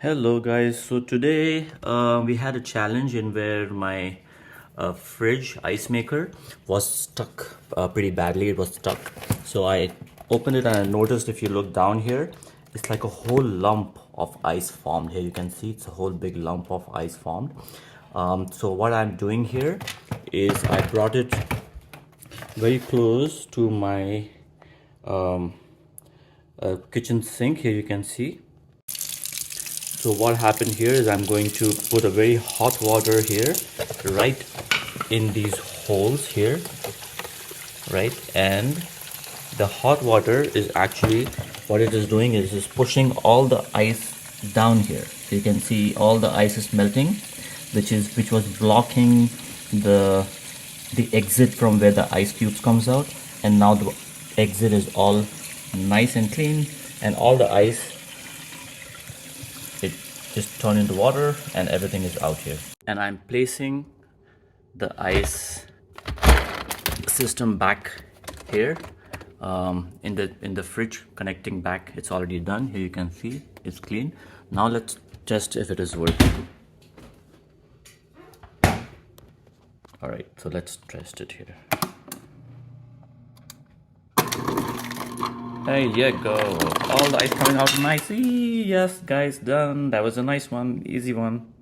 Hello guys, so today we had a challenge in where my fridge ice maker was stuck pretty badly. It was stuck, so I opened it and I noticed, if you look down here, it's like a whole lump of ice formed. Here you can see it's a whole big lump of ice formed. So what I'm doing here is I brought it very close to my kitchen sink. Here you can see. So what happened here is I'm going to put a very hot water here, right in these holes here, right? And the hot water is actually, what it is doing is pushing all the ice down here. So you can see all the ice is melting, which was blocking the exit from where the ice cubes comes out, and now the exit is all nice and clean, and all the ice, it just turned into water and everything is out here. And I'm placing the ice system back here in the fridge, connecting back. It's already done. Here you can see it's clean. Now let's test if it is working. All right, so let's test it here. There you go. All the ice coming out nice. Yes, guys, done. That was a nice one, easy one.